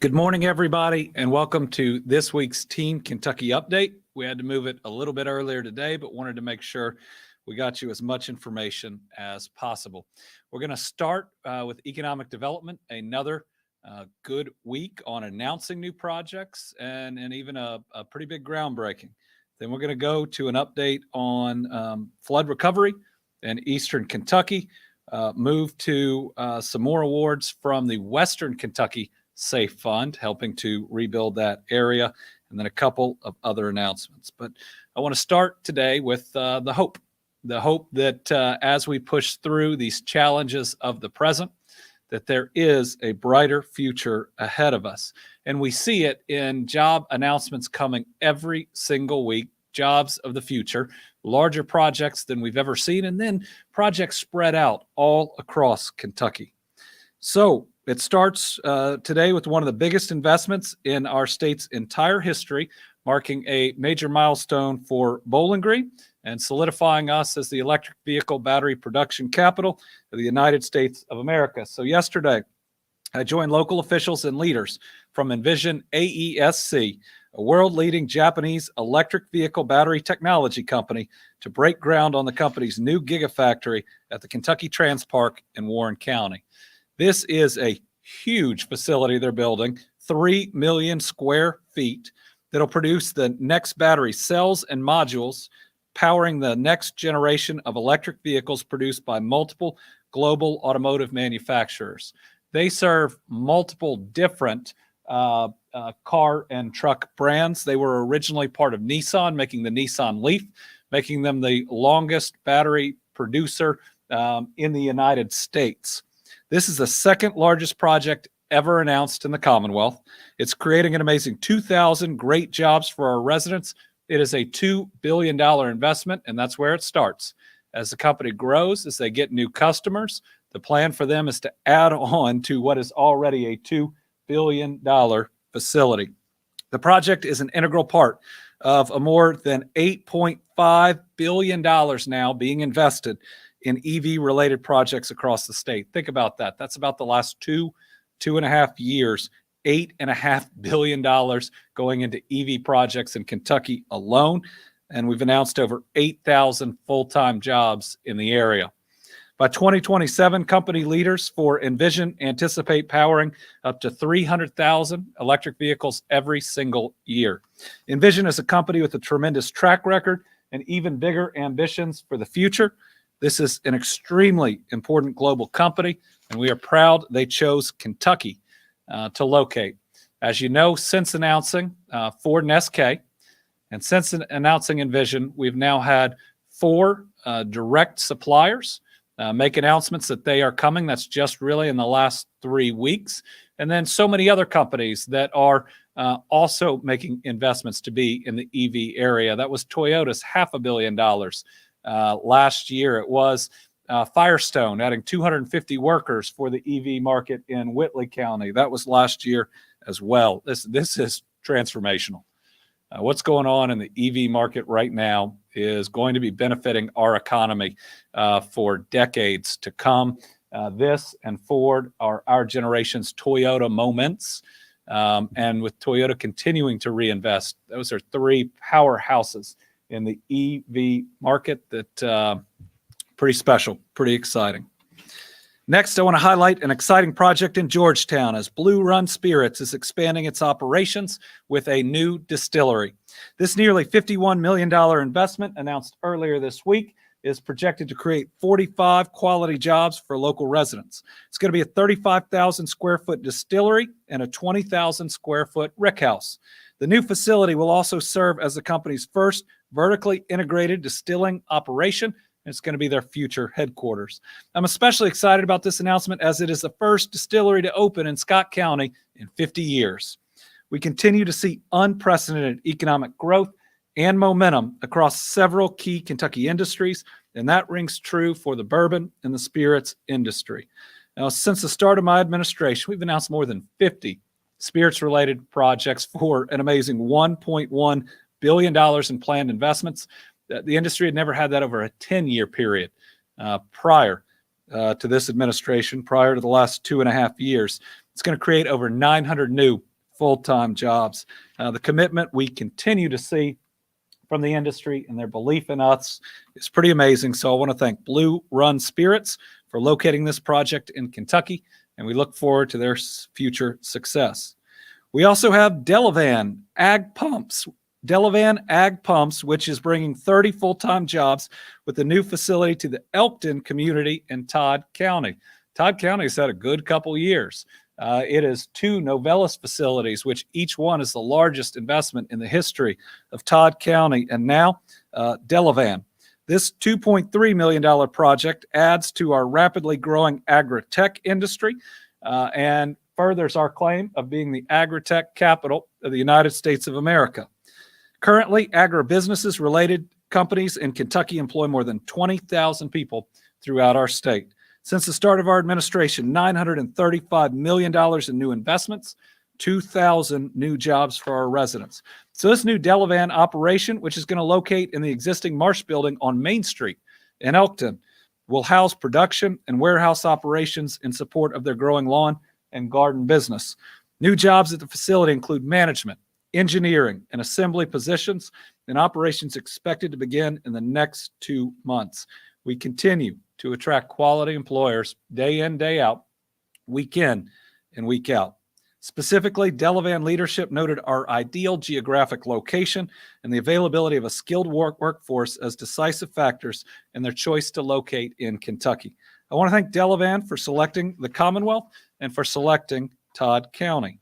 Good morning, everybody, and welcome to this week's Team Kentucky Update. We had to move it a little bit earlier today, but wanted to make sure we got you as much information as possible. We're going to start with economic development, another good week on announcing new projects and even a pretty big groundbreaking. Then we're going to go to an update on flood recovery in Eastern Kentucky, move to some more awards from the Western Kentucky Safe Fund, helping to rebuild that area, and then a couple of other announcements. But I want to start today with the hope that as we push through these challenges of the present, that there is a brighter future ahead of us. And we see it in job announcements coming every single week, jobs of the future, larger projects than we've ever seen, and then projects spread out all across Kentucky. So it starts today with one of the biggest investments in our state's entire history, marking a major milestone for Bowling Green and solidifying us as the electric vehicle battery production capital of the United States of America. So yesterday, I joined local officials and leaders from Envision AESC, a world-leading Japanese electric vehicle battery technology company, to break ground on the company's new gigafactory at the Kentucky Trans Park in Warren County. This is a huge facility they're building, 3 million square feet, that'll produce the next battery cells and modules, powering the next generation of electric vehicles produced by multiple global automotive manufacturers. They serve multiple different car and truck brands. They were originally part of Nissan, making the Nissan Leaf, making them the longest battery producer in the United States. This is the second largest project ever announced in the Commonwealth. It's creating an amazing 2,000 great jobs for our residents. It is a $2 billion investment, and that's where it starts. As the company grows, as they get new customers, the plan for them is to add on to what is already a $2 billion facility. The project is an integral part of a more than $8.5 billion now being invested in EV-related projects across the state. Think about that. That's about the last two and a half years, $8.5 billion going into EV projects in Kentucky alone. And we've announced over 8,000 full-time jobs in the area. By 2027, company leaders for Envision anticipate powering up to 300,000 electric vehicles every single year. Envision is a company with a tremendous track record and even bigger ambitions for the future. This is an extremely important global company, and we are proud they chose Kentucky to locate. As you know, since announcing Ford and SK, and since announcing Envision, we've now had 4 direct suppliers make announcements that they are coming. That's just really in the last 3 weeks. And then so many other companies that are also making investments to be in the EV area. That was Toyota's $500 million. Last year, it was Firestone adding 250 workers for the EV market in Whitley County. That was last year as well. This is transformational. What's going on in the EV market right now is going to be benefiting our economy for decades to come. This and Ford are our generation's Toyota moments. And with Toyota continuing to reinvest, those are 3 powerhouses in the EV market that pretty special, pretty exciting. Next, I want to highlight an exciting project in Georgetown as Blue Run Spirits is expanding its operations with a new distillery. This nearly $51 million investment announced earlier this week is projected to create 45 quality jobs for local residents. It's going to be a 35,000 square foot distillery and a 20,000 square foot rickhouse. The new facility will also serve as the company's first vertically integrated distilling operation. It's going to be their future headquarters. I'm especially excited about this announcement as it is the first distillery to open in Scott County in 50 years. We continue to see unprecedented economic growth and momentum across several key Kentucky industries, and that rings true for the bourbon and the spirits industry. Now, since the start of my administration, we've announced more than 50 spirits-related projects for an amazing $1.1 billion in planned investments. The industry had never had that over a 10-year period prior to this administration, prior to the last 2.5 years. It's going to create over 900 new full-time jobs. The commitment we continue to see from the industry and their belief in us is pretty amazing. So I want to thank Blue Run Spirits for locating this project in Kentucky, and we look forward to their future success. We also have Delavan Ag Pumps, which is bringing 30 full-time jobs with a new facility to the Elkton community in Todd County. Todd County has had a good couple years. It is 2 Novellus facilities, which each one is the largest investment in the history of Todd County, and now Delavan. This $2.3 million project adds to our rapidly growing agri-tech industry and furthers our claim of being the agri-tech capital of the United States of America. Currently, agribusinesses related companies in Kentucky employ more than 20,000 people throughout our state. Since the start of our administration, $935 million in new investments, 2,000 new jobs for our residents. So this new Delavan operation, which is going to locate in the existing Marsh building on Main Street in Elkton, will house production and warehouse operations in support of their growing lawn and garden business. New jobs at the facility include management, engineering, and assembly positions, and operations expected to begin in the next 2 months. We continue to attract quality employers day in, day out, week in and week out. Specifically, Delavan leadership noted our ideal geographic location and the availability of a skilled workforce as decisive factors in their choice to locate in Kentucky. I want to thank Delavan for selecting the Commonwealth and for selecting Todd County.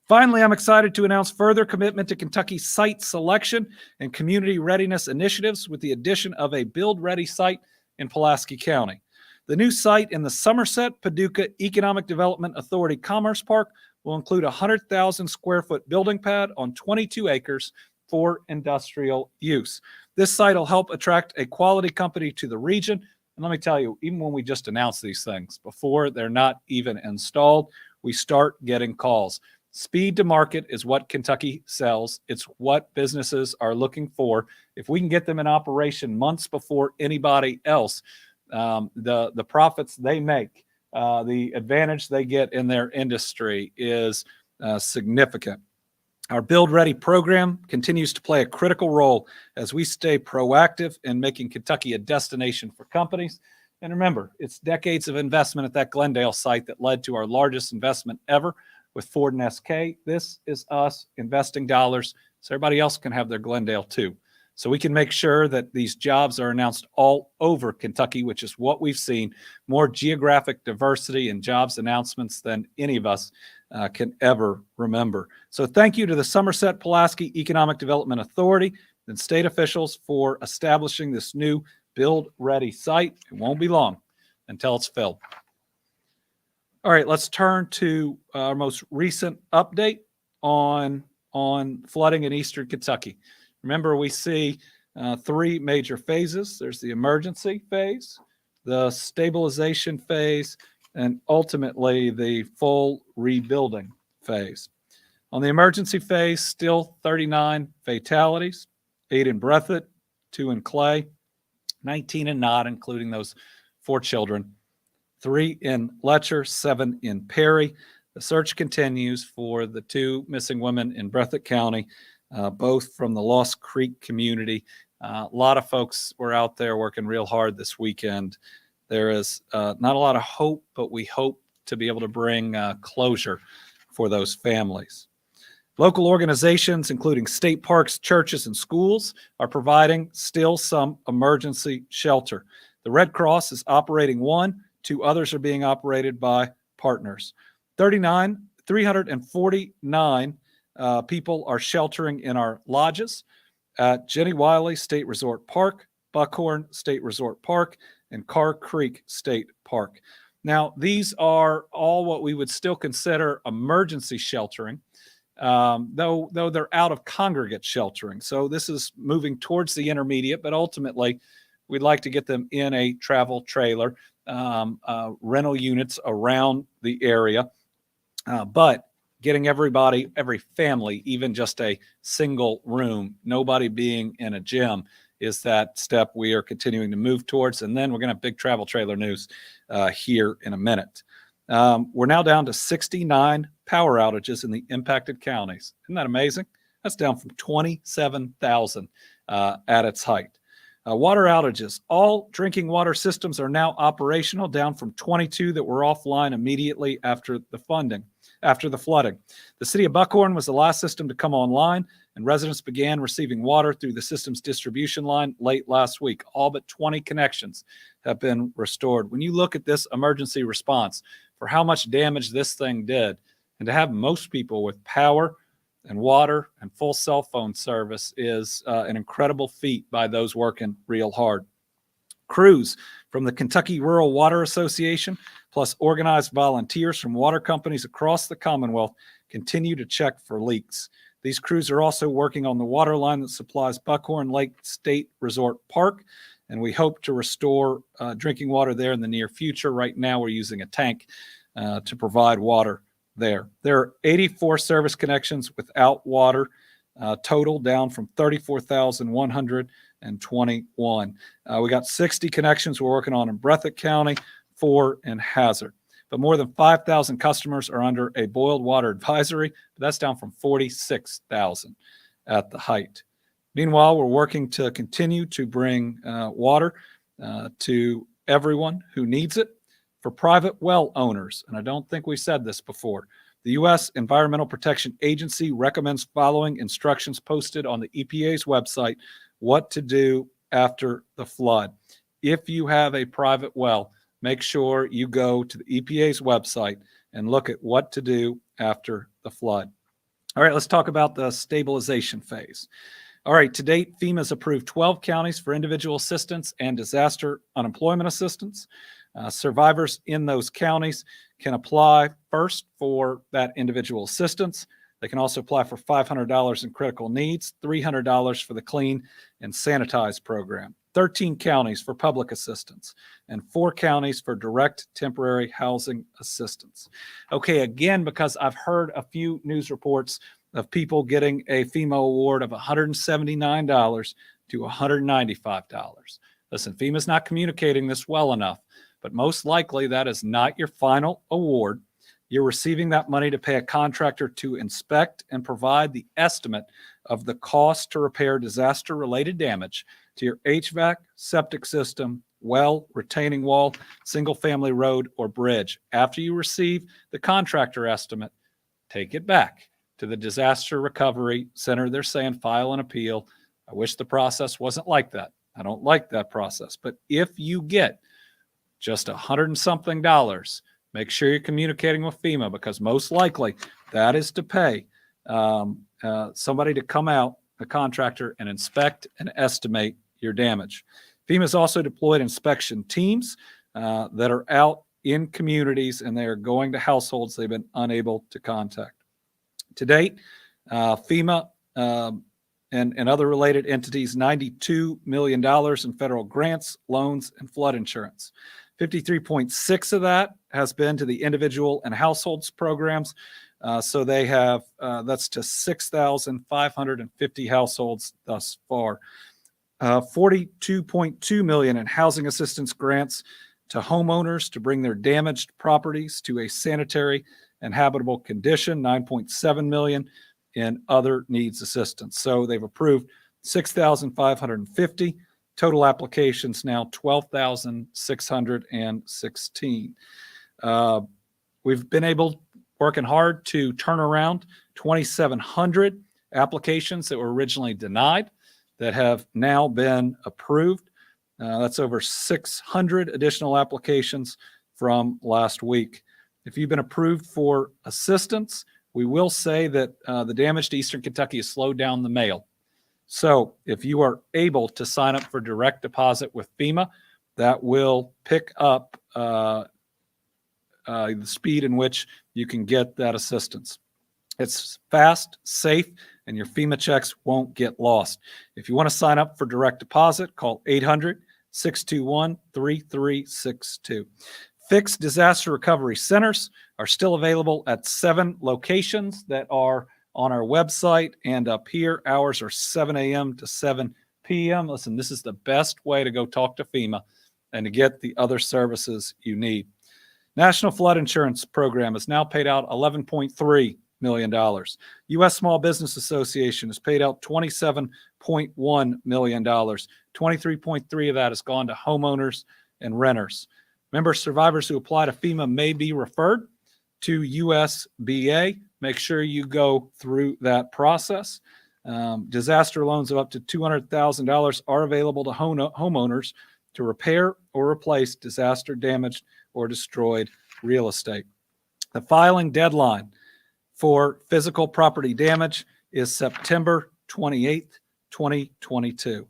Finally, I'm excited to announce further commitment to Kentucky site selection and community readiness initiatives with the addition of a build-ready site in Pulaski County. The new site in the Somerset Paducah Economic Development Authority Commerce Park will include a 100,000 square foot building pad on 22 acres for industrial use. This site will help attract a quality company to the region. And let me tell you, even when we just announce these things, before they're not even installed, we start getting calls. Speed to market is what Kentucky sells. It's what businesses are looking for. If we can get them in operation months before anybody else, the profits they make, the advantage they get in their industry is significant. Our Build Ready program continues to play a critical role as we stay proactive in making Kentucky a destination for companies. And remember, it's decades of investment at that Glendale site that led to our largest investment ever with Ford and SK. This is us investing dollars so everybody else can have their Glendale too. So we can make sure that these jobs are announced all over Kentucky, which is what we've seen, more geographic diversity in jobs announcements than any of us can ever remember. So thank you to the Somerset Pulaski Economic Development Authority and state officials for establishing this new build-ready site. It won't be long until it's filled. All right, let's turn to our most recent update on flooding in eastern Kentucky. Remember, we see 3 major phases. There's the emergency phase, the stabilization phase, and ultimately the full rebuilding phase. On the emergency phase, still 39 fatalities, 8 in Breathitt, 2 in Clay, 19 in Knott, including those 4 children, 3 in Letcher, 7 in Perry. The search continues for the 2 missing women in Breathitt County, both from the Lost Creek community. A lot of folks were out there working real hard this weekend. There is not a lot of hope, but we hope to be able to bring closure for those families. Local organizations, including state parks, churches, and schools, are providing still some emergency shelter. The Red Cross is operating 1. 2 others are being operated by partners. 349 people are sheltering in our lodges at Jenny Wiley State Resort Park, Buckhorn State Resort Park, and Carr Creek State Park. Now, these are all what we would still consider emergency sheltering, though they're out of congregate sheltering. So this is moving towards the intermediate, but ultimately we'd like to get them in a travel trailer, rental units around the area, but getting everybody, every family, even just a single room, nobody being in a gym, is that step we are continuing to move towards. And then we're going to have big travel trailer news here in a minute. We're now down to 69 power outages in the impacted counties. Isn't that amazing? That's down from 27,000 at its height. Water outages. All drinking water systems are now operational, down from 22 that were offline immediately after the flooding. The city of Buckhorn was the last system to come online, and residents began receiving water through the system's distribution line late last week. All but 20 connections have been restored. When you look at this emergency response for how much damage this thing did, and to have most people with power and water and full cell phone service is an incredible feat by those working real hard. Crews from the Kentucky Rural Water Association, plus organized volunteers from water companies across the Commonwealth, continue to check for leaks. These crews are also working on the water line that supplies Buckhorn Lake State Resort Park, and we hope to restore drinking water there in the near future. Right now, we're using a tank to provide water there. There are 84 service connections without water, total down from 34,121. We got 60 connections we're working on in Breathitt County, 4 in Hazard. But more than 5,000 customers are under a boiled water advisory. That's down from 46,000 at the height. Meanwhile, we're working to continue to bring water to everyone who needs it. For private well owners, and I don't think we said this before, the U.S. Environmental Protection Agency recommends following instructions posted on the EPA's website, what to do after the flood. If you have a private well, make sure you go to the EPA's website and look at what to do after the flood. All right, let's talk about the stabilization phase. All right, to date, FEMA has approved 12 counties for individual assistance and disaster unemployment assistance. Survivors in those counties can apply first for that individual assistance. They can also apply for $500 in critical needs, $300 for the clean and sanitize program, 13 counties for public assistance, and 4 counties for direct temporary housing assistance. Okay, again, because I've heard a few news reports of people getting a FEMA award of $179 to $195. Listen, FEMA's not communicating this well enough, but most likely that is not your final award. You're receiving that money to pay a contractor to inspect and provide the estimate of the cost to repair disaster-related damage to your HVAC, septic system, well, retaining wall, single-family road, or bridge. After you receive the contractor estimate, take it back to the Disaster Recovery Center. They're saying file an appeal. I wish the process wasn't like that. I don't like that process. But if you get just $100 and something, make sure you're communicating with FEMA, because most likely that is to pay somebody to come out, a contractor, and inspect and estimate your damage. FEMA has also deployed inspection teams that are out in communities, and they are going to households they've been unable to contact. To date, FEMA and other related entities, $92 million in federal grants, loans, and flood insurance. 53.6 of that has been to the individual and households programs. So they have, that's to 6,550 households thus far. 42.2 million in housing assistance grants to homeowners to bring their damaged properties to a sanitary and habitable condition. 9.7 million in other needs assistance. So they've approved 6,550. Total applications now 12,616. We've been working hard to turn around 2,700 applications that were originally denied that have now been approved. That's over 600 additional applications from last week. If you've been approved for assistance, we will say that the damage to Eastern Kentucky has slowed down the mail. So if you are able to sign up for direct deposit with FEMA, that will pick up the speed in which you can get that assistance. It's fast, safe, and your FEMA checks won't get lost. If you want to sign up for direct deposit, call 800-621-3362. Fixed disaster recovery centers are still available at 7 locations that are on our website and up here. Hours are 7 a.m. to 7 p.m. Listen, this is the best way to go talk to FEMA and to get the other services you need. National Flood Insurance Program has now paid out $11.3 million. U.S. Small Business Association has paid out $27.1 million. 23.3 of that has gone to homeowners and renters. Remember, survivors who apply to FEMA may be referred to USBA. Make sure you go through that process. Disaster loans of up to $200,000 are available to homeowners to repair or replace disaster damaged or destroyed real estate. The filing deadline for physical property damage is September 28th, 2022.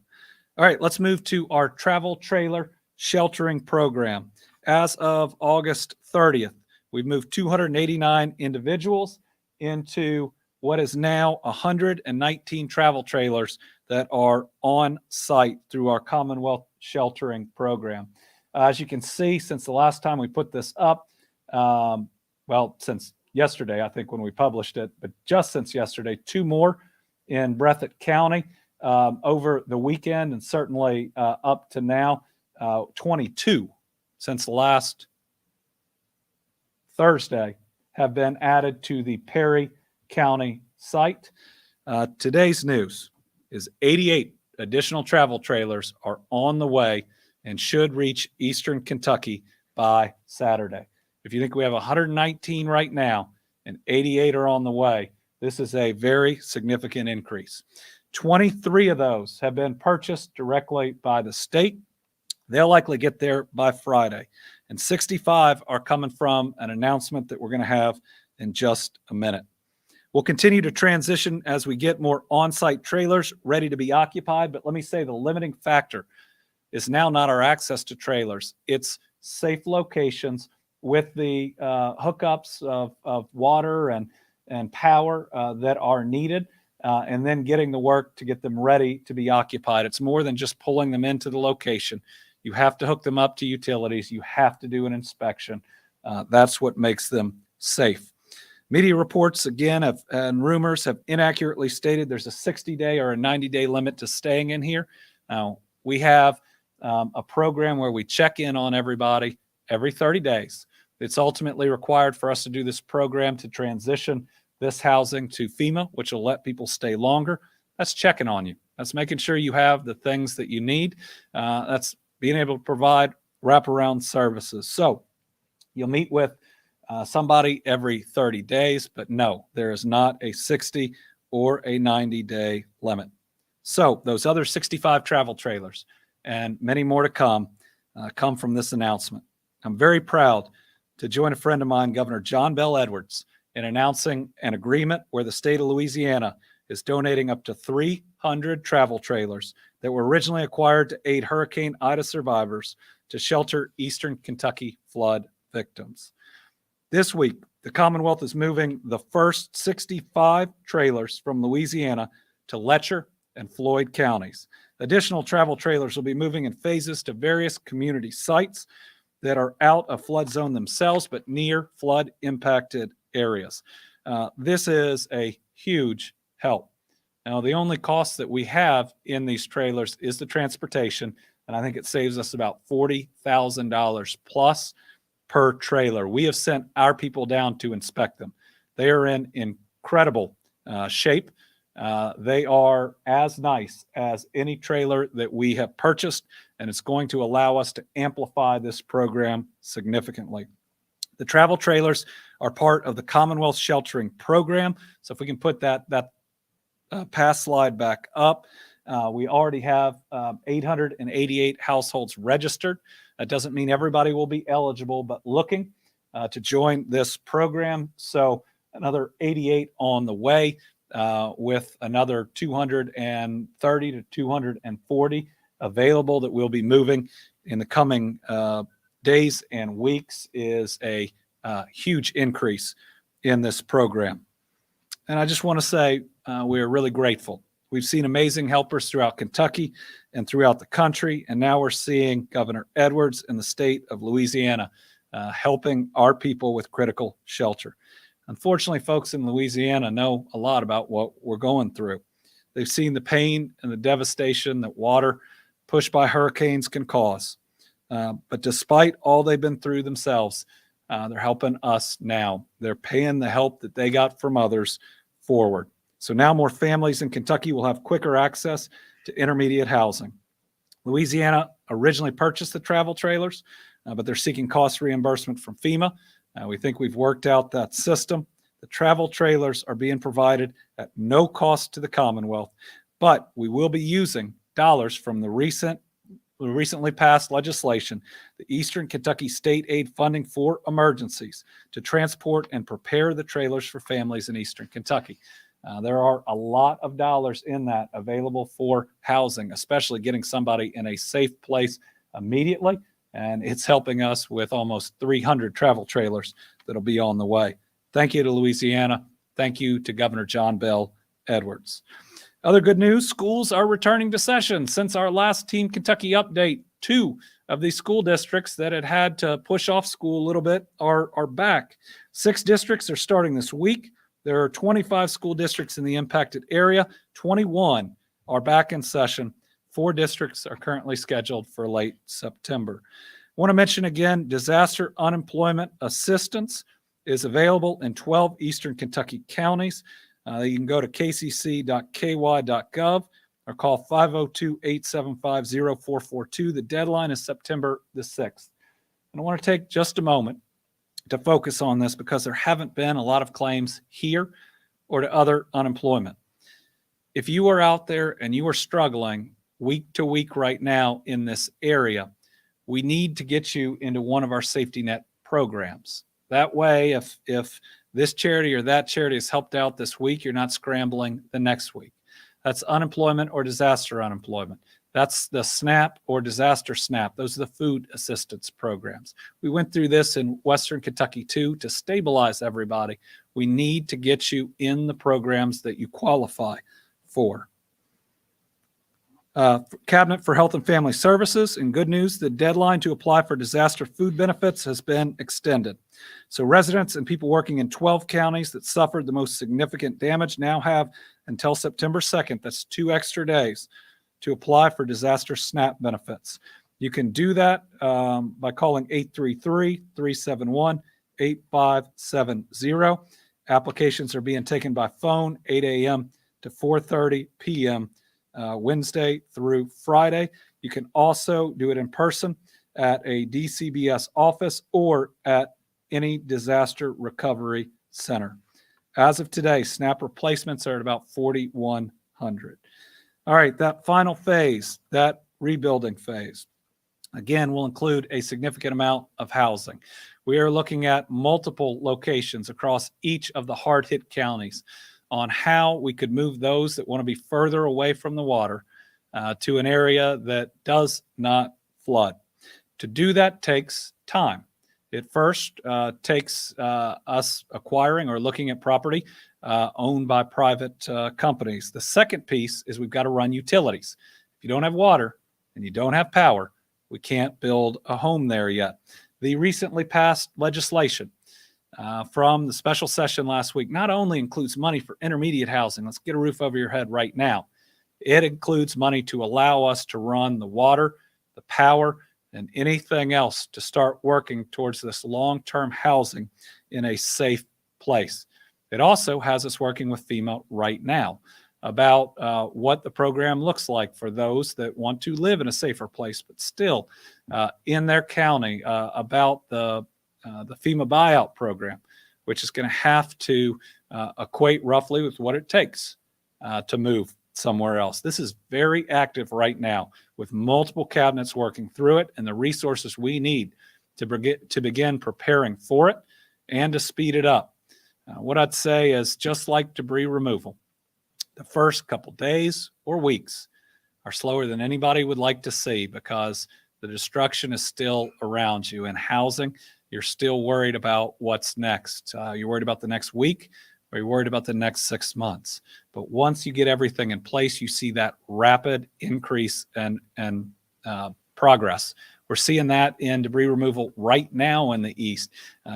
All right, let's move to our travel trailer sheltering program. As of August 30th, we've moved 289 individuals into what is now 119 travel trailers that are on site through our Commonwealth sheltering program. As you can see, since the last time we put this up, since yesterday, I think when we published it, but just since yesterday, 2 more in Breathitt County over the weekend, and certainly up to now, 22 since last Thursday have been added to the Perry County site. Today's news is 88 additional travel trailers are on the way and should reach Eastern Kentucky by Saturday. If you think we have 119 right now and 88 are on the way, this is a very significant increase. 23 of those have been purchased directly by the state. They'll likely get there by Friday. And 65 are coming from an announcement that we're going to have in just a minute. We'll continue to transition as we get more on-site trailers ready to be occupied. But let me say the limiting factor is now not our access to trailers. It's safe locations with the hookups of water and power that are needed, and then getting the work to get them ready to be occupied. It's more than just pulling them into the location. You have to hook them up to utilities. You have to do an inspection. That's what makes them safe. Media reports, again, and rumors have inaccurately stated there's a 60-day or a 90-day limit to staying in here. Now, we have a program where we check in on everybody every 30 days. It's ultimately required for us to do this program to transition this housing to FEMA, which will let people stay longer. That's checking on you. That's making sure you have the things that you need. That's being able to provide wraparound services. So you'll meet with somebody every 30 days, but no, there is not a 60 or a 90-day limit. So those other 65 travel trailers and many more to come from this announcement. I'm very proud to join a friend of mine, Governor John Bell Edwards, in announcing an agreement where the state of Louisiana is donating up to 300 travel trailers that were originally acquired to aid Hurricane Ida survivors to shelter Eastern Kentucky flood victims. This week, the Commonwealth is moving the first 65 trailers from Louisiana to Letcher and Floyd counties. Additional travel trailers will be moving in phases to various community sites that are out of flood zone themselves, but near flood impacted areas. This is a huge help. Now, the only cost that we have in these trailers is the transportation, and I think it saves us about $40,000 plus per trailer. We have sent our people down to inspect them. They are in incredible shape. They are as nice as any trailer that we have purchased, and it's going to allow us to amplify this program significantly. The travel trailers are part of the Commonwealth Sheltering Program. So if we can put that past slide back up, we already have 888 households registered. That doesn't mean everybody will be eligible, but looking to join this program. So another 88 on the way, with another 230 to 240 available that we'll be moving in the coming days and weeks, is a huge increase in this program. And I just want to say we are really grateful. We've seen amazing helpers throughout Kentucky and throughout the country, and now we're seeing Governor Edwards in the state of Louisiana helping our people with critical shelter. Unfortunately, folks in Louisiana know a lot about what we're going through. They've seen the pain and the devastation that water pushed by hurricanes can cause. But despite all they've been through themselves, They're helping us now. They're paying the help that they got from others forward. So now more families in Kentucky will have quicker access to intermediate housing. Louisiana originally purchased the travel trailers, but they're seeking cost reimbursement from FEMA. We think we've worked out that system. The travel trailers are being provided at no cost to the Commonwealth, but we will be using dollars from the recently passed legislation, the Eastern Kentucky State Aid Funding for Emergencies, to transport and prepare the trailers for families in Eastern Kentucky. There are a lot of dollars in that available for housing, especially getting somebody in a safe place immediately. And it's helping us with almost 300 travel trailers that'll be on the way. Thank you to Louisiana. Thank you to Governor John Bell Edwards. Other good news, schools are returning to session. Since our last Team Kentucky update, 2 of these school districts that had to push off school a little bit are back. 6 districts are starting this week. There are 25 school districts in the impacted area. 21 are back in session. 4 districts are currently scheduled for late September. I want to mention again, disaster unemployment assistance is available in 12 Eastern Kentucky counties. You can go to kcc.ky.gov or call 502-875-0442. The deadline is September the 6th. And I want to take just a moment to focus on this because there haven't been a lot of claims here or to other unemployment. If you are out there and you are struggling week to week right now in this area, we need to get you into one of our safety net programs. That way, if this charity or that charity is helped out this week, you're not scrambling the next week. That's unemployment or disaster unemployment. That's the SNAP or disaster SNAP. Those are the food assistance programs. We went through this in Western Kentucky too to stabilize everybody. We need to get you in the programs that you qualify for. Cabinet for Health and Family Services. And good news, the deadline to apply for disaster food benefits has been extended. So residents and people working in 12 counties that suffered the most significant damage now have until September 2nd, that's 2 extra days, to apply for disaster SNAP benefits. You can do that by calling 833-371-8570. Applications are being taken by phone, 8 a.m. to 4:30 p.m. Wednesday through Friday. You can also do it in person at a DCBS office or at any disaster recovery center. As of today, SNAP replacements are at about 4,100. All right, that final phase, that rebuilding phase, again, will include a significant amount of housing. We are looking at multiple locations across each of the hard-hit counties on how we could move those that want to be further away from the water to an area that does not flood. To do that takes time. It first takes us acquiring or looking at property owned by private companies. The second piece is we've got to run utilities. If you don't have water and you don't have power, we can't build a home there yet. The recently passed legislation from the special session last week not only includes money for intermediate housing, let's get a roof over your head right now, it includes money to allow us to run the water, the power, and anything else to start working towards this long-term housing in a safe place. It also has us working with FEMA right now about what the program looks like for those that want to live in a safer place, but still in their county, about the FEMA buyout program, which is going to have to equate roughly with what it takes to move somewhere else. This is very active right now with multiple cabinets working through it and the resources we need to begin preparing for it and to speed it up. What I'd say is just like debris removal, the first couple days or weeks are slower than anybody would like to see because the destruction is still around you. And housing, you're still worried about what's next. You're worried about the next week, or you're worried about the next 6 months. But once you get everything in place, you see that rapid increase and progress. We're seeing that in debris removal right now in the east,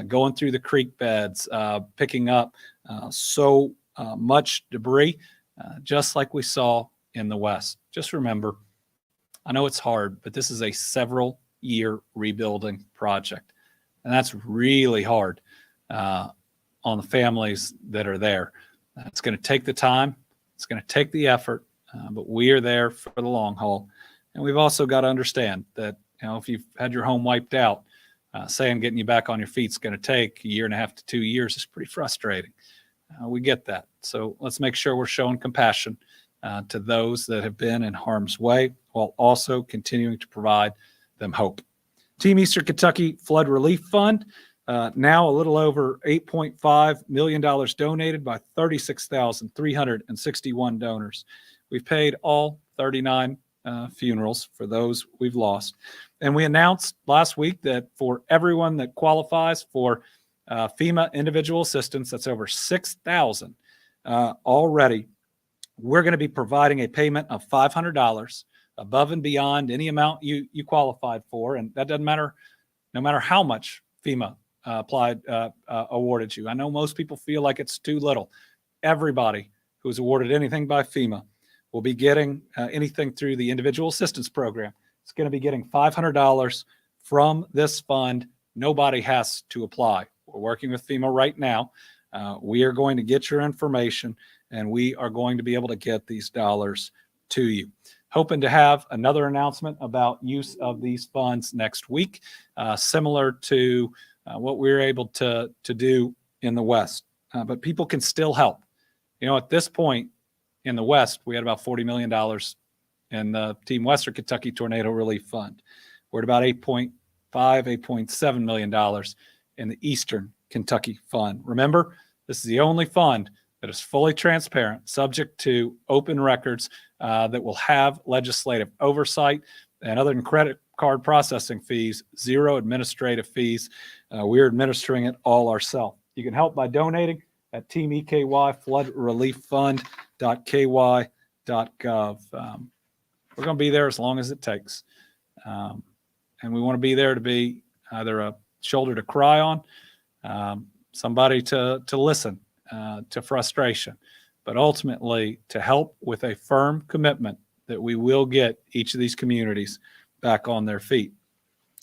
going through the creek beds, picking up so much debris, just like we saw in the west. Just remember, I know it's hard, but this is a several-year rebuilding project. And that's really hard on the families that are there. It's going to take the time. It's going to take the effort, but we are there for the long haul. And we've also got to understand that, if you've had your home wiped out, saying getting you back on your feet is going to take 1.5 to 2 years is pretty frustrating. We get that. So let's make sure we're showing compassion to those that have been in harm's way while also continuing to provide them hope. Team Eastern Kentucky Flood Relief Fund, now a little over $8.5 million donated by 36,361 donors. We've paid all 39 funerals for those we've lost. And we announced last week that for everyone that qualifies for FEMA individual assistance, that's over 6,000 already, we're going to be providing a payment of $500 above and beyond any amount you qualified for. And that doesn't matter, no matter how much FEMA awarded you. I know most people feel like it's too little. Everybody who's awarded anything by FEMA will be getting anything through the individual assistance program. It's going to be getting $500 from this fund. Nobody has to apply. We're working with FEMA right now. We are going to get your information, and we are going to be able to get these dollars to you. Hoping to have another announcement about use of these funds next week, similar to what we were able to do in the West. But people can still help. At this point in the West, we had about $40 million in the Team Western Kentucky Tornado Relief Fund. We're at about $8.7 million in the Eastern Kentucky Fund. Remember, this is the only fund that is fully transparent, subject to open records, that will have legislative oversight, and other than credit card processing fees, zero administrative fees. We're administering it all ourselves. You can help by donating at Team EKY floodrelieffund.ky.gov. We're going to be there as long as it takes. And we want to be there to be either a shoulder to cry on, somebody to listen to frustration, but ultimately to help with a firm commitment that we will get each of these communities back on their feet.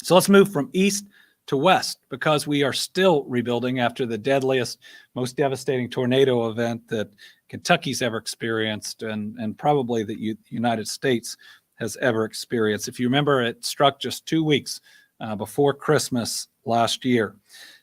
So let's move from east to west, because we are still rebuilding after the deadliest, most devastating tornado event that Kentucky's ever experienced, and probably the United States has ever experienced. If you remember, it struck just 2 weeks before Christmas last year.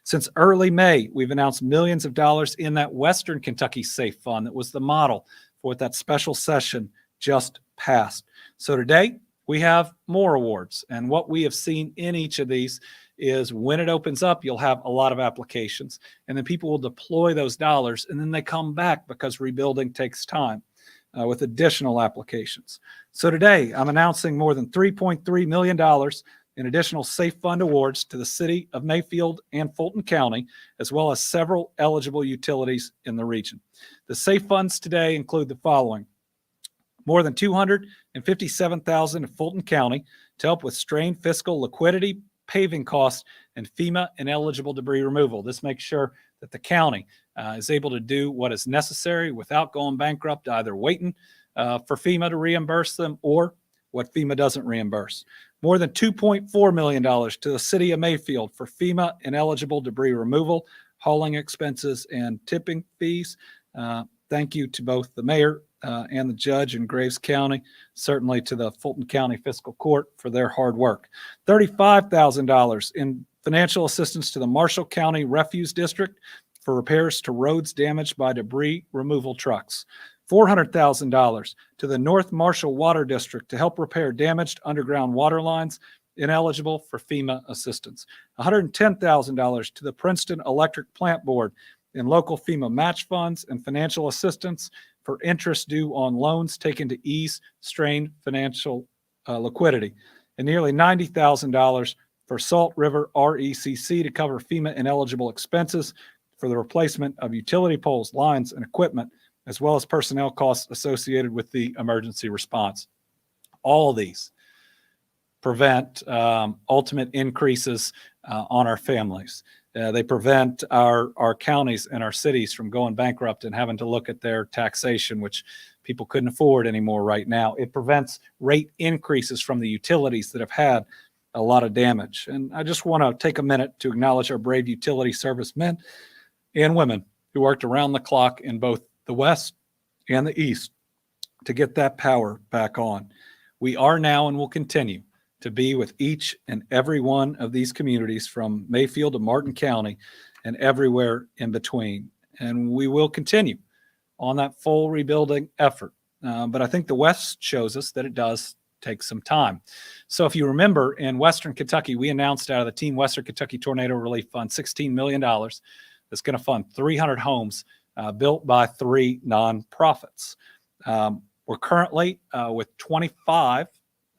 Since early May, we've announced millions of dollars in that Western Kentucky Safe Fund that was the model for what that special session just passed. So today, we have more awards. And what we have seen in each of these is when it opens up, you'll have a lot of applications. And then people will deploy those dollars, and then they come back because rebuilding takes time with additional applications. So today, I'm announcing more than $3.3 million in additional Safe Fund awards to the city of Mayfield and Fulton County, as well as several eligible utilities in the region. The Safe Funds today include the following: more than $257,000 in Fulton County to help with strained fiscal liquidity, paving costs, and FEMA ineligible debris removal. This makes sure that the county is able to do what is necessary without going bankrupt, either waiting for FEMA to reimburse them or what FEMA doesn't reimburse. More than $2.4 million to the city of Mayfield for FEMA ineligible debris removal, hauling expenses, and tipping fees. Thank you to both the mayor and the judge in Graves County, certainly to the Fulton County Fiscal Court for their hard work. $35,000 in financial assistance to the Marshall County Refuse District for repairs to roads damaged by debris removal trucks. $400,000 to the North Marshall Water District to help repair damaged underground water lines ineligible for FEMA assistance. $110,000 to the Princeton Electric Plant Board in local FEMA match funds and financial assistance for interest due on loans taken to ease strained financial liquidity. And nearly $90,000 for Salt River RECC to cover FEMA ineligible expenses for the replacement of utility poles, lines, and equipment, as well as personnel costs associated with the emergency response. All of these prevent ultimate increases on our families. They prevent our counties and our cities from going bankrupt and having to look at their taxation, which people couldn't afford anymore right now. It prevents rate increases from the utilities that have had a lot of damage. And I just want to take a minute to acknowledge our brave utility service men and women who worked around the clock in both the West and the East to get that power back on. We are now and will continue to be with each and every one of these communities from Mayfield to Martin County and everywhere in between. And we will continue on that full rebuilding effort. But I think the West shows us that it does take some time. So if you remember, in Western Kentucky, we announced out of the Team Western Kentucky Tornado Relief Fund $16 million that's going to fund 300 homes built by 3 nonprofits. We're currently with 25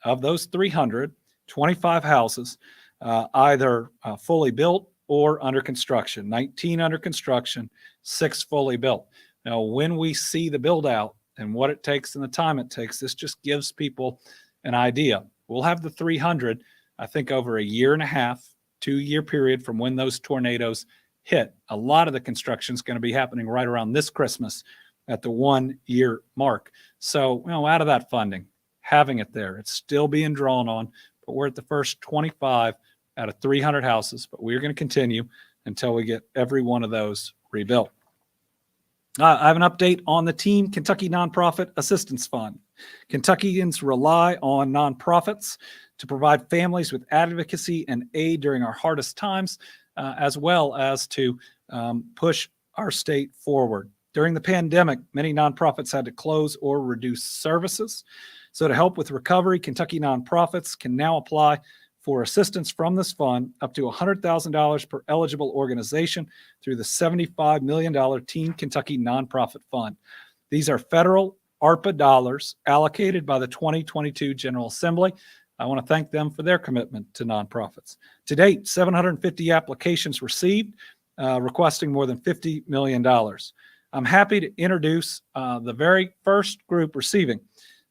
of those 300, 25 houses either fully built or under construction, 19 under construction, 6 fully built. Now, when we see the build out and what it takes and the time it takes, this just gives people an idea. We'll have the 300, I think, over a year and a half, 2-year period from when those tornadoes hit. A lot of the construction is going to be happening right around this Christmas at the 1-year mark. So, out of that funding, having it there, it's still being drawn on, but we're at the first 25 out of 300 houses, but we're going to continue until we get every one of those rebuilt. I have an update on the Team Kentucky Nonprofit Assistance Fund. Kentuckians rely on nonprofits to provide families with advocacy and aid during our hardest times, as well as to push our state forward. During the pandemic, many nonprofits had to close or reduce services. So to help with recovery, Kentucky nonprofits can now apply for assistance from this fund up to $100,000 per eligible organization through the $75 million Team Kentucky Nonprofit Fund. These are federal ARPA dollars allocated by the 2022 General Assembly. I want to thank them for their commitment to nonprofits. To date, 750 applications received, requesting more than $50 million. I'm happy to introduce the very first group receiving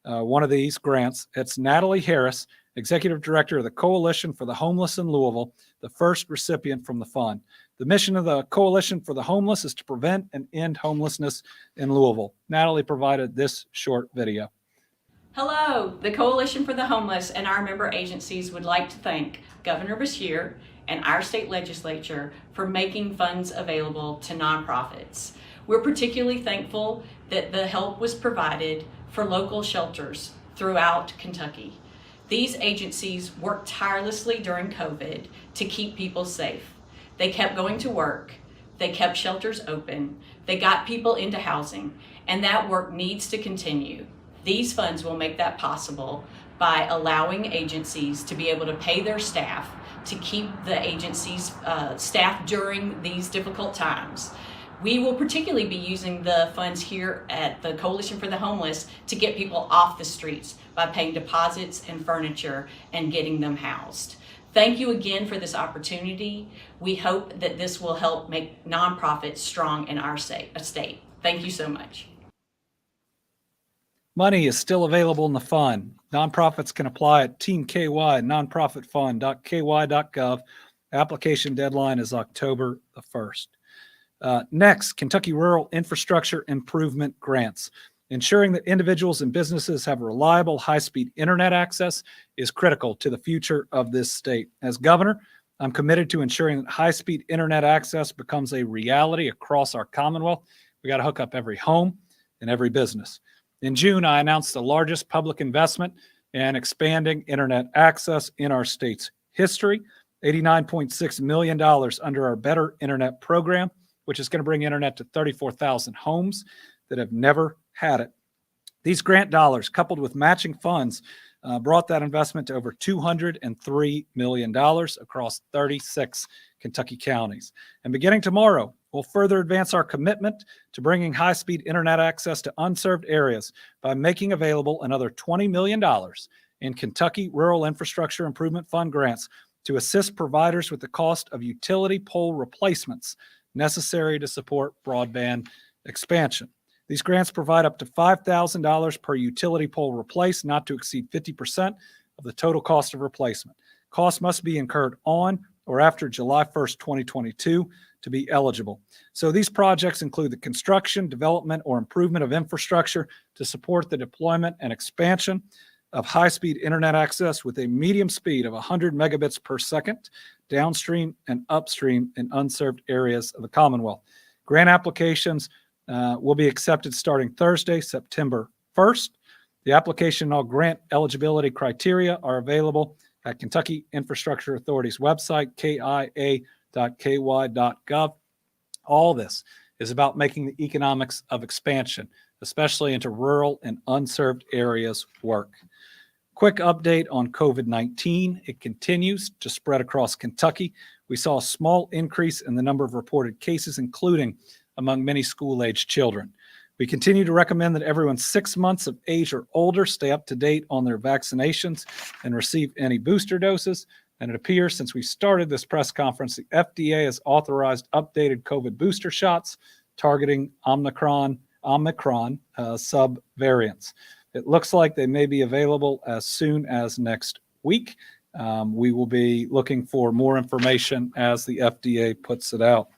one of these grants. It's Natalie Harris, Executive Director of the Coalition for the Homeless in Louisville, the first recipient from the fund. The mission of the Coalition for the Homeless is to prevent and end homelessness in Louisville. Natalie provided this short video. Hello, the Coalition for the Homeless and our member agencies would like to thank Governor Beshear and our state legislature for making funds available to nonprofits. We're particularly thankful that the help was provided for local shelters throughout Kentucky. These agencies worked tirelessly during COVID to keep people safe. They kept going to work, they kept shelters open, they got people into housing, and that work needs to continue. These funds will make that possible by allowing agencies to be able to pay their staff to keep the agencies staffed during these difficult times. We will particularly be using the funds here at the Coalition for the Homeless to get people off the streets by paying deposits and furniture and getting them housed. Thank you again for this opportunity. We hope that this will help make nonprofits strong in our state. Thank you so much. Money is still available in the fund. Nonprofits can apply at Team KY, nonprofitfund.ky.gov. Application deadline is October the 1st. Next, Kentucky Rural Infrastructure Improvement Grants. Ensuring that individuals and businesses have reliable, high-speed internet access is critical to the future of this state. As governor, I'm committed to ensuring that high-speed internet access becomes a reality across our Commonwealth. We got to hook up every home and every business. In June, I announced the largest public investment in expanding internet access in our state's history, $89.6 million under our Better Internet program, which is going to bring internet to 34,000 homes that have never had it. These grant dollars, coupled with matching funds, brought that investment to over $203 million across 36 Kentucky counties. And beginning tomorrow, we'll further advance our commitment to bringing high-speed internet access to unserved areas by making available another $20 million in Kentucky Rural Infrastructure Improvement Fund grants to assist providers with the cost of utility pole replacements necessary to support broadband expansion. These grants provide up to $5,000 per utility pole replaced, not to exceed 50% of the total cost of replacement. Costs must be incurred on or after July 1st, 2022 to be eligible. So these projects include the construction, development, or improvement of infrastructure to support the deployment and expansion of high-speed internet access with a medium speed of 100 megabits per second, downstream and upstream in unserved areas of the Commonwealth. Grant applications will be accepted starting Thursday, September 1st. The application and all grant eligibility criteria are available at Kentucky Infrastructure Authority's website, kia.ky.gov. All this is about making the economics of expansion, especially into rural and unserved areas, work. Quick update on COVID-19. It continues to spread across Kentucky. We saw a small increase in the number of reported cases, including among many school-aged children. We continue to recommend that everyone 6 months of age or older stay up to date on their vaccinations and receive any booster doses. And it appears since we started this press conference, the FDA has authorized updated COVID booster shots targeting Omicron subvariants. It looks like they may be available as soon as next week. We will be looking for more information as the FDA puts it out.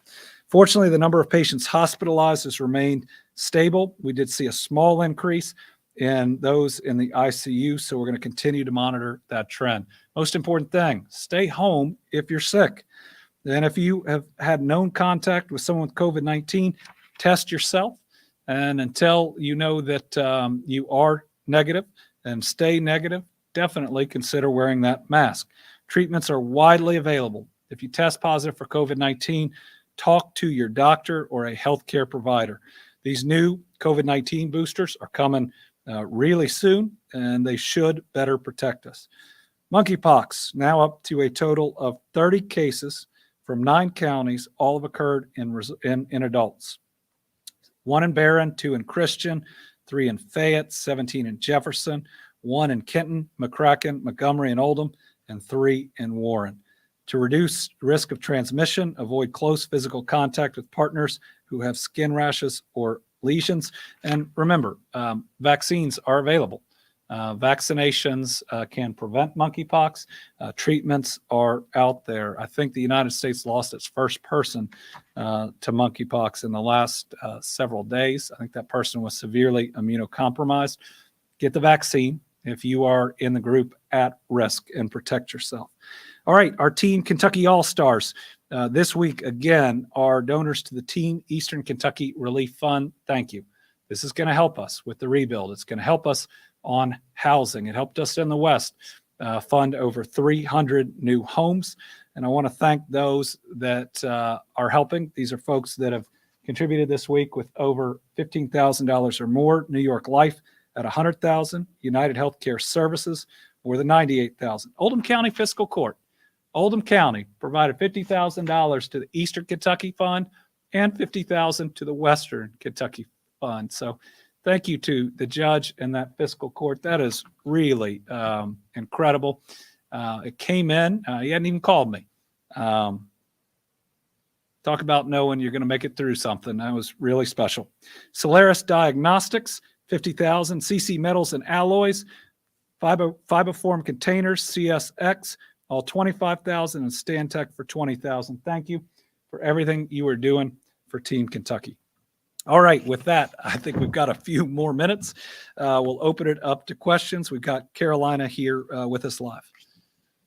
Fortunately, the number of patients hospitalized has remained stable. We did see a small increase in those in the ICU, so we're going to continue to monitor that trend. Most important thing, stay home if you're sick. And if you have had known contact with someone with COVID-19, test yourself. And until you know that you are negative and stay negative, definitely consider wearing that mask. Treatments are widely available. If you test positive for COVID-19, talk to your doctor or a healthcare provider. These new COVID-19 boosters are coming really soon, and they should better protect us. Monkeypox, now up to a total of 30 cases from 9 counties, all have occurred in adults. 1 in Barron, 2 in Christian, 3 in Fayette, 17 in Jefferson, 1 in Kenton, McCracken, Montgomery, and Oldham, and 3 in Warren. To reduce risk of transmission, avoid close physical contact with partners who have skin rashes or lesions. And remember, vaccines are available. Vaccinations can prevent monkeypox. Treatments are out there. I think the United States lost its first person to monkeypox in the last several days. I think that person was severely immunocompromised. Get the vaccine if you are in the group at risk and protect yourself. All right, our Team Kentucky All-Stars. This week, again, are donors to the Team Eastern Kentucky Relief Fund. Thank you. This is going to help us with the rebuild. It's going to help us on housing. It helped us in the West fund over 300 new homes. And I want to thank those that are helping. These are folks that have contributed this week with over $15,000 or more. New York Life at $100,000. United Healthcare Services more than $98,000. Oldham County Fiscal Court. Oldham County provided $50,000 to the Eastern Kentucky Fund and $50,000 to the Western Kentucky Fund. So thank you to the judge and that fiscal court. That is really incredible. It came in. He hadn't even called me. Talk about knowing you're going to make it through something. That was really special. Solaris Diagnostics, $50,000. CC Metals and Alloys, Fiberform Containers, CSX, all $25,000, and Stantec for $20,000. Thank you for everything you are doing for Team Kentucky. All right, with that, I think we've got a few more minutes. We'll open it up to questions. We've got Carolina here with us live.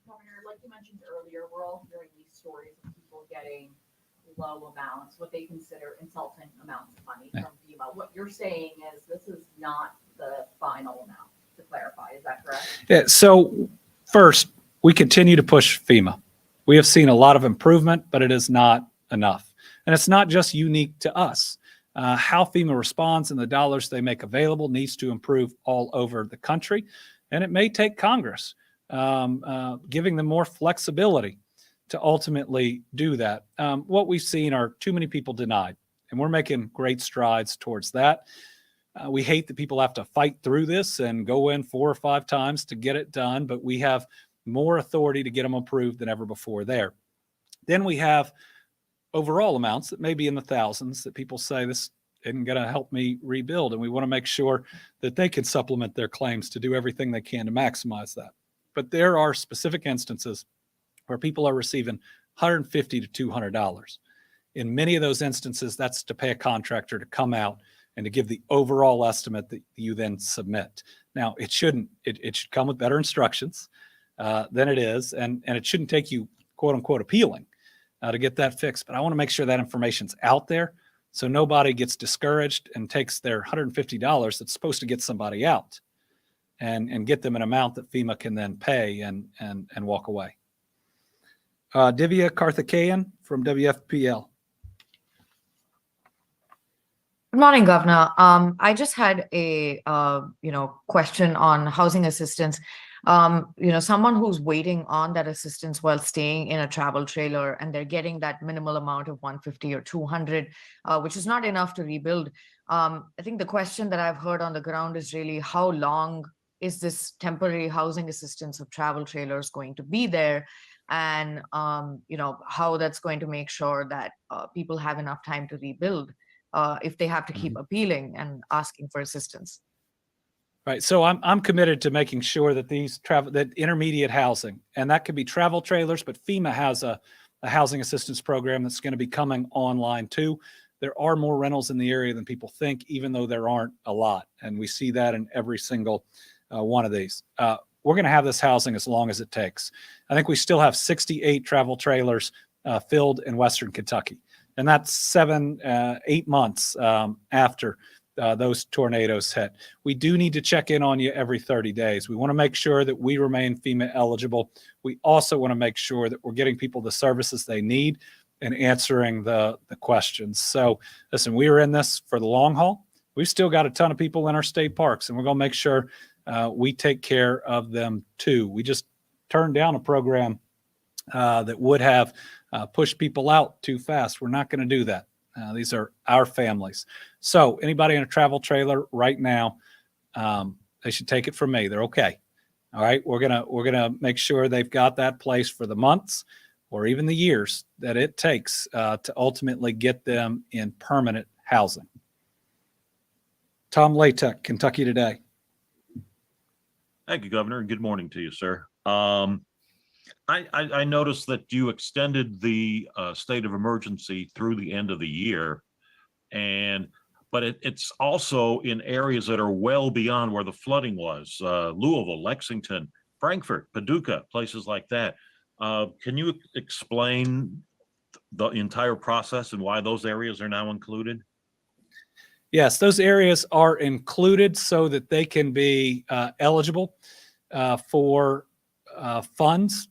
Governor, like you mentioned earlier, we're all hearing these stories of people getting low amounts, what they consider insulting amounts of money from FEMA. What you're saying is this is not the final amount, to clarify. Is that correct? Yeah, so first, we continue to push FEMA. We have seen a lot of improvement, but it is not enough. And it's not just unique to us. How FEMA responds and the dollars they make available needs to improve all over the country. And it may take Congress giving them more flexibility to ultimately do that. What we've seen are too many people denied, and we're making great strides towards that. We hate that people have to fight through this and go in 4 or 5 times to get it done, but we have more authority to get them approved than ever before there. Then we have overall amounts that may be in the thousands that people say this isn't going to help me rebuild. And we want to make sure that they can supplement their claims to do everything they can to maximize that. But there are specific instances where people are receiving $150 to $200. In many of those instances, that's to pay a contractor to come out and to give the overall estimate that you then submit. Now, it shouldn't. It should come with better instructions than it is, and it shouldn't take you, quote unquote, appealing to get that fixed. But I want to make sure that information's out there so nobody gets discouraged and takes their $150 that's supposed to get somebody out and get them an amount that FEMA can then pay and walk away. Divya Karthikeyan from WFPL. Good morning, Governor. I just had a question on housing assistance. Someone who's waiting on that assistance while staying in a travel trailer, and they're getting that minimal amount of 150 or 200, which is not enough to rebuild. I think the question that I've heard on the ground is really, how long is this temporary housing assistance of travel trailers going to be there? And how that's going to make sure that people have enough time to rebuild if they have to keep appealing and asking for assistance. Right. So I'm committed to making sure that that intermediate housing, and that could be travel trailers, but FEMA has a housing assistance program that's going to be coming online too. There are more rentals in the area than people think, even though there aren't a lot. And we see that in every single one of these. We're going to have this housing as long as it takes. I think we still have 68 travel trailers filled in Western Kentucky. And that's 8 months after those tornadoes hit. We do need to check in on you every 30 days. We want to make sure that we remain FEMA eligible. We also want to make sure that we're getting people the services they need and answering the questions. So listen, we are in this for the long haul. We've still got a ton of people in our state parks, and we're going to make sure we take care of them too. We just turned down a program that would have pushed people out too fast. We're not going to do that. These are our families. So anybody in a travel trailer right now, they should take it from me. They're okay. All right. We're gonna make sure they've got that place for the months or even the years that it takes to ultimately get them in permanent housing. Tom Latek, Kentucky Today. Thank you, Governor, and good morning to you, sir. I noticed that you extended the state of emergency through the end of the year, but it's also in areas that are well beyond where the flooding was. Louisville, Lexington, Frankfort, Paducah, places like that. Can you explain the entire process and why those areas are now included? Yes, those areas are included so that they can be eligible for funds,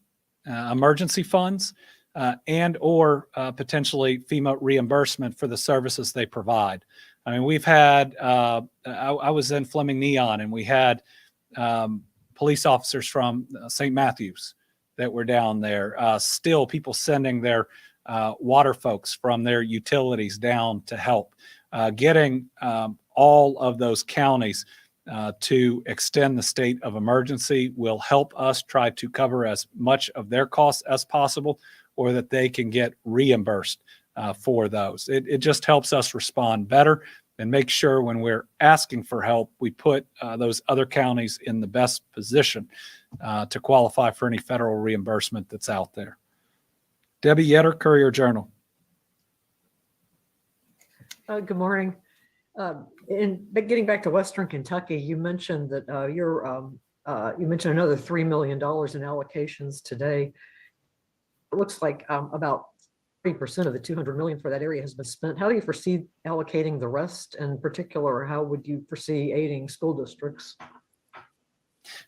emergency funds, and or potentially FEMA reimbursement for the services they provide. I mean, we've had, I was in Fleming Neon, and we had police officers from St. Matthews that were down there. Still, people sending their water folks from their utilities down to help. Getting all of those counties to extend the state of emergency will help us try to cover as much of their costs as possible, or that they can get reimbursed for those. It just helps us respond better and make sure when we're asking for help, we put those other counties in the best position to qualify for any federal reimbursement that's out there. Debbie Yetter, Courier-Journal. Good morning. Getting back to Western Kentucky, you mentioned that you mentioned another $3 million in allocations today. It looks like about 30% of the $200 million for that area has been spent. How do you foresee allocating the rest? In particular, how would you foresee aiding school districts?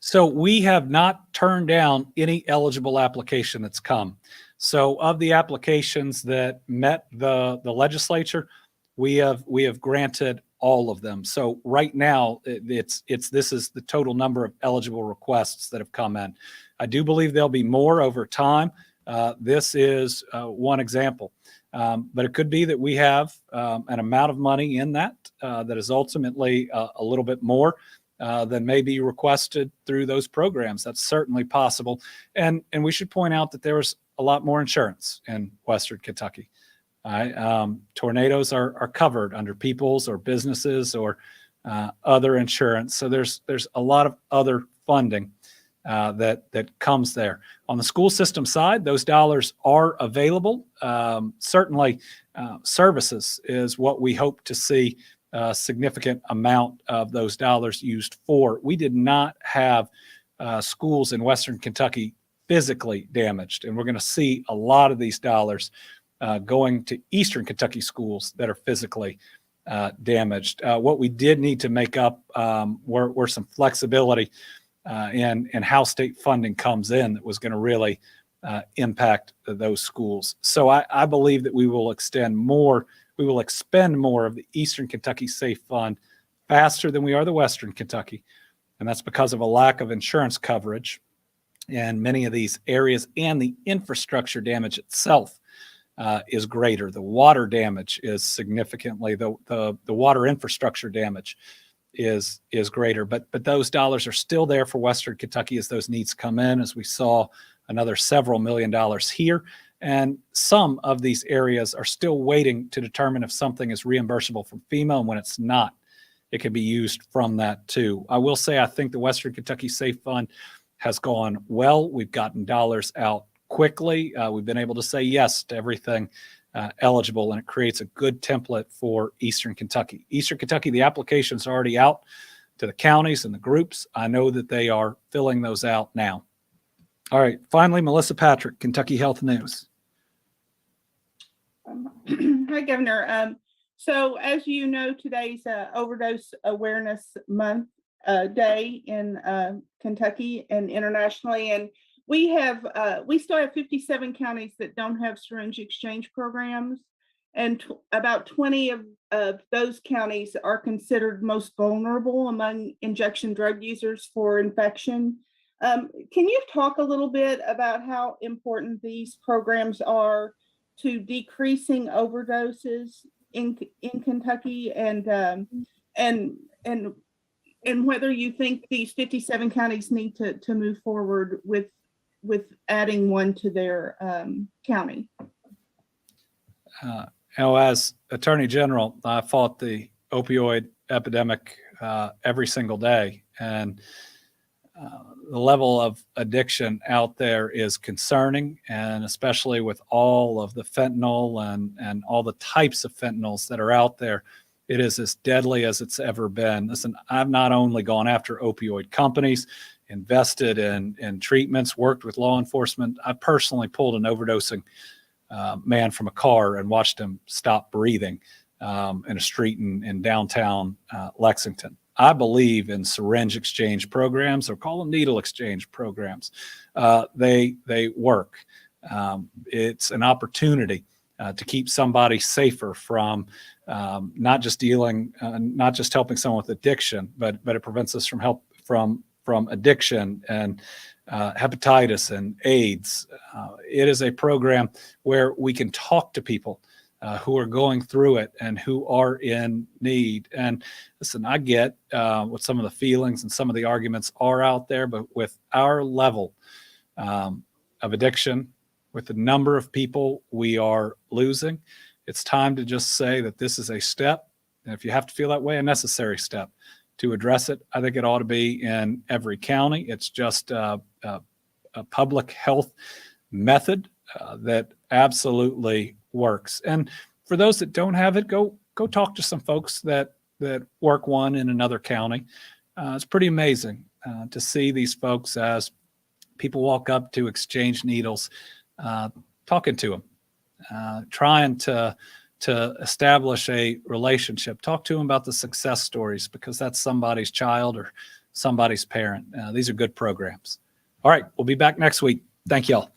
So we have not turned down any eligible application that's come. So of the applications that met the legislature, we have granted all of them. So right now, this is the total number of eligible requests that have come in. I do believe there'll be more over time. This is one example, but it could be that we have an amount of money in that that is ultimately a little bit more than may be requested through those programs. That's certainly possible. And we should point out that there was a lot more insurance in Western Kentucky. Tornadoes are covered under people's or businesses or other insurance. So there's a lot of other funding that comes there. On the school system side, those dollars are available. Certainly, services is what we hope to see significant amount of those dollars used for. We did not have schools in Western Kentucky physically damaged, and we're going to see a lot of these dollars going to Eastern Kentucky schools that are physically damaged. What we did need to make up were some flexibility in how state funding comes in that was going to really impact those schools. So I believe that we will expend more of the Eastern Kentucky Safe Fund faster than we are the Western Kentucky. And that's because of a lack of insurance coverage in many of these areas, and the infrastructure damage itself is greater. The water damage is significantly, the water infrastructure damage is greater, but those dollars are still there for Western Kentucky as those needs come in, as we saw another several $1 million here. And some of these areas are still waiting to determine if something is reimbursable from FEMA, and when it's not, it can be used from that too. I will say I think the Western Kentucky Safe Fund has gone well. We've gotten dollars out quickly. We've been able to say yes to everything eligible, and it creates a good template for Eastern Kentucky. Eastern Kentucky, the application's already out to the counties and the groups. I know that they are filling those out now. All right, finally, Melissa Patrick, Kentucky Health News. Hi, Governor. So as you know, today's Overdose Awareness Month day in Kentucky and internationally, and we still have 57 counties that don't have syringe exchange programs, and about 20 of those counties are considered most vulnerable among injection drug users for infection. Can you talk a little bit about how important these programs are to decreasing overdoses in Kentucky, and whether you think these 57 counties need to move forward with adding one to their county? As Attorney General, I fought the opioid epidemic every single day, and the level of addiction out there is concerning, and especially with all of the fentanyl and all the types of fentanyls that are out there, it is as deadly as it's ever been. Listen, I've not only gone after opioid companies, invested in treatments, worked with law enforcement. I personally pulled an overdosing man from a car and watched him stop breathing in a street in downtown Lexington. I believe in syringe exchange programs, or call them needle exchange programs. They work. It's an opportunity to keep somebody safer from not just helping someone with addiction, but it prevents us from addiction and hepatitis and AIDS. It is a program where we can talk to people who are going through it and who are in need. And listen, I get what some of the feelings and some of the arguments are out there, but with our level of addiction, with the number of people we are losing, it's time to just say that this is a step, and if you have to feel that way, a necessary step to address it. I think it ought to be in every county. It's just a public health method that absolutely works. And for those that don't have it, go talk to some folks that work one in another county. It's pretty amazing to see these folks as people walk up to exchange needles, talking to them, trying to establish a relationship. Talk to them about the success stories, because that's somebody's child or somebody's parent. These are good programs. All right, we'll be back next week. Thank y'all.